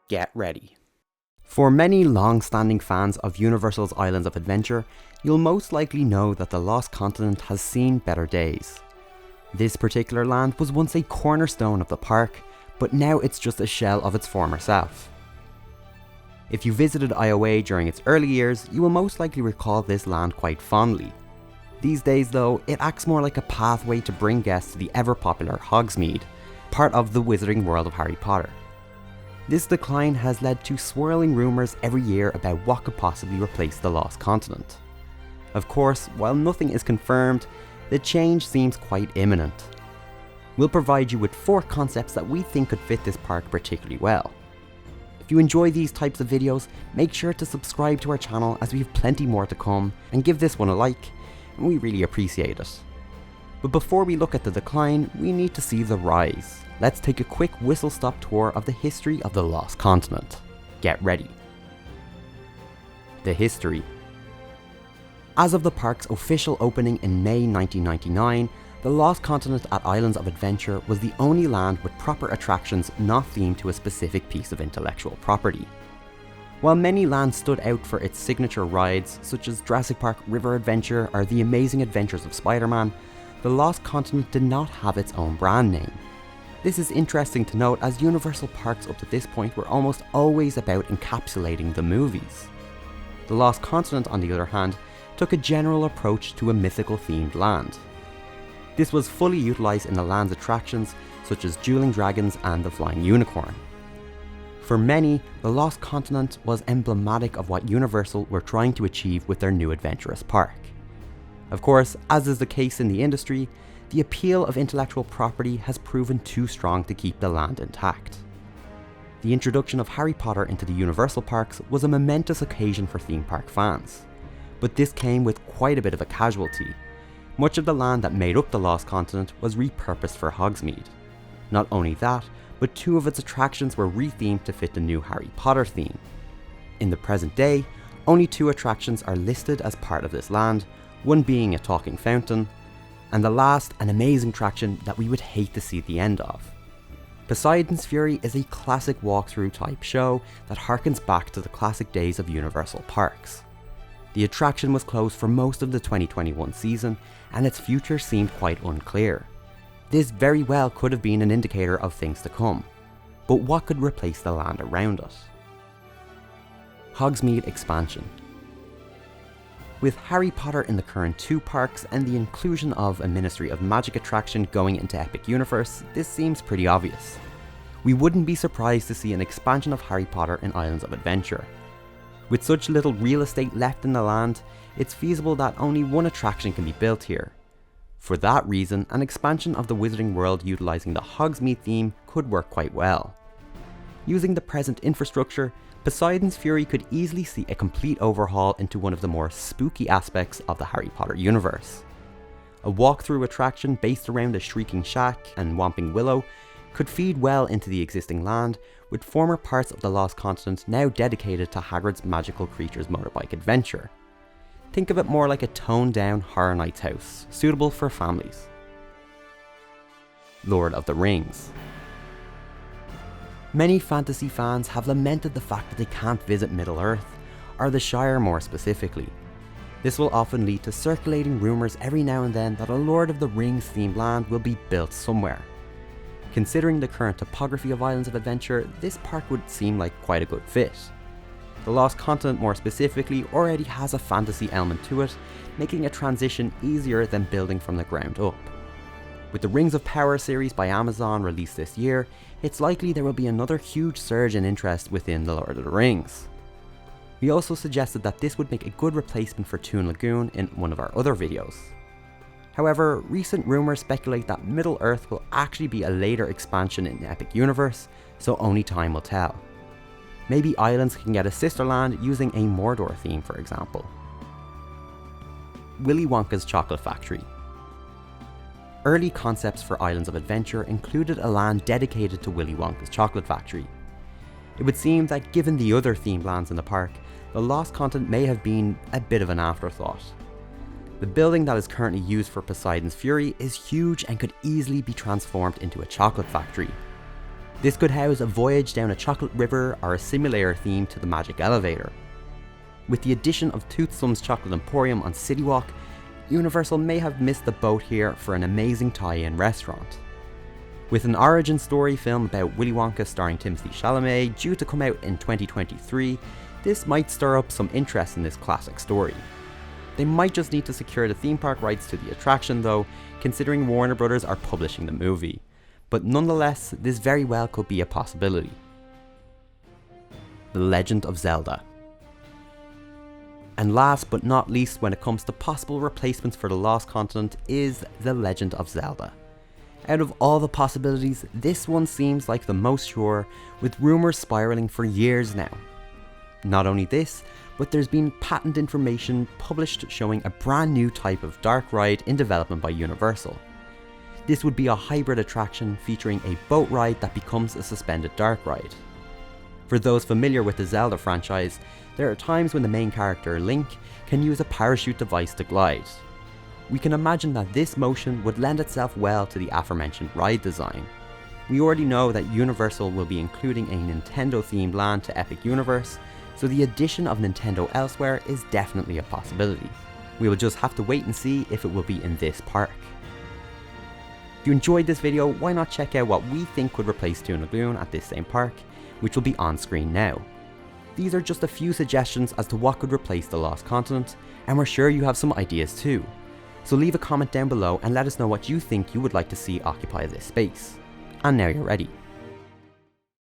Get ready. For many long-standing fans of Universal's Islands of Adventure, you'll most likely know that the Lost Continent has seen better days. This particular land was once a cornerstone of the park, but now it's just a shell of its former self. If you visited IOA during its early years, you will most likely recall this land quite fondly. These days though, it acts more like a pathway to bring guests to the ever-popular Hogsmeade, part of the wizarding world of Harry Potter. This decline has led to swirling rumours every year about what could possibly replace the Lost Continent. Of course, while nothing is confirmed, the change seems quite imminent. We'll provide you with 4 concepts that we think could fit this park particularly well. If you enjoy these types of videos, make sure to subscribe to our channel as we have plenty more to come, and give this one a like, and we really appreciate it. But before we look at the decline, we need to see the rise. Let's take a quick whistle-stop tour of the history of the Lost Continent. Get ready. The history. As of the park's official opening in May 1999, the Lost Continent at Islands of Adventure was the only land with proper attractions not themed to a specific piece of intellectual property. While many lands stood out for its signature rides, such as Jurassic Park River Adventure or The Amazing Adventures of Spider-Man, the Lost Continent did not have its own brand name. This is interesting to note, as Universal parks up to this point were almost always about encapsulating the movies. The Lost Continent, on the other hand, took a general approach to a mythical themed land. This was fully utilised in the land's attractions, such as Dueling Dragons and the Flying Unicorn. For many, the Lost Continent was emblematic of what Universal were trying to achieve with their new adventurous park. Of course, as is the case in the industry, the appeal of intellectual property has proven too strong to keep the land intact. The introduction of Harry Potter into the Universal parks was a momentous occasion for theme park fans, but this came with quite a bit of a casualty. Much of the land that made up the Lost Continent was repurposed for Hogsmeade. Not only that, but 2 of its attractions were rethemed to fit the new Harry Potter theme. In the present day, only 2 attractions are listed as part of this land, one being a talking fountain, and the last, an amazing attraction that we would hate to see the end of. Poseidon's Fury is a classic walkthrough type show that harkens back to the classic days of Universal parks. The attraction was closed for most of the 2021 season, and its future seemed quite unclear. This very well could have been an indicator of things to come, but what could replace the land around it? Hogsmeade Expansion. With Harry Potter in the current 2 parks and the inclusion of a Ministry of Magic attraction going into Epic Universe, this seems pretty obvious. We wouldn't be surprised to see an expansion of Harry Potter in Islands of Adventure. With such little real estate left in the land, it's feasible that only 1 attraction can be built here. For that reason, an expansion of the Wizarding World utilising the Hogsmeade theme could work quite well. Using the present infrastructure, Poseidon's Fury could easily see a complete overhaul into one of the more spooky aspects of the Harry Potter universe. A walkthrough attraction based around the Shrieking Shack and Whomping Willow could feed well into the existing land, with former parts of the Lost Continent now dedicated to Hagrid's Magical Creatures motorbike adventure. Think of it more like a toned-down Horror Nights house, suitable for families. Lord of the Rings. Many fantasy fans have lamented the fact that they can't visit Middle-earth, or the Shire more specifically. This will often lead to circulating rumours every now and then that a Lord of the Rings themed land will be built somewhere. Considering the current topography of Islands of Adventure, this park would seem like quite a good fit. The Lost Continent more specifically already has a fantasy element to it, making a transition easier than building from the ground up. With the Rings of Power series by Amazon released this year, it's likely there will be another huge surge in interest within the Lord of the Rings. We also suggested that this would make a good replacement for Toon Lagoon in one of our other videos. However, recent rumours speculate that Middle-earth will actually be a later expansion in the Epic Universe, so only time will tell. Maybe Islands can get a sister land using a Mordor theme, for example. Willy Wonka's Chocolate Factory. Early concepts for Islands of Adventure included a land dedicated to Willy Wonka's Chocolate Factory. It would seem that given the other themed lands in the park, the Lost Continent may have been a bit of an afterthought. The building that is currently used for Poseidon's Fury is huge and could easily be transformed into a chocolate factory. This could house a voyage down a chocolate river or a simulator theme to the magic elevator. With the addition of Toothsome's Chocolate Emporium on City Walk, Universal may have missed the boat here for an amazing tie-in restaurant. With an origin story film about Willy Wonka starring Timothée Chalamet due to come out in 2023, this might stir up some interest in this classic story. They might just need to secure the theme park rights to the attraction though, considering Warner Brothers are publishing the movie. But nonetheless, this very well could be a possibility. The Legend of Zelda. And last but not least when it comes to possible replacements for the Lost Continent is The Legend of Zelda. Out of all the possibilities, this one seems like the most sure, with rumours spiralling for years now. Not only this, but there's been patent information published showing a brand new type of dark ride in development by Universal. This would be a hybrid attraction featuring a boat ride that becomes a suspended dark ride. For those familiar with the Zelda franchise, there are times when the main character, Link, can use a parachute device to glide. We can imagine that this motion would lend itself well to the aforementioned ride design. We already know that Universal will be including a Nintendo themed land to Epic Universe, so the addition of Nintendo elsewhere is definitely a possibility. We will just have to wait and see if it will be in this park. If you enjoyed this video, why not check out what we think could replace Toon Lagoon at this same park, which will be on screen now. These are just a few suggestions as to what could replace the Lost Continent, and we're sure you have some ideas too. So leave a comment down below and let us know what you think you would like to see occupy this space. And now you're ready.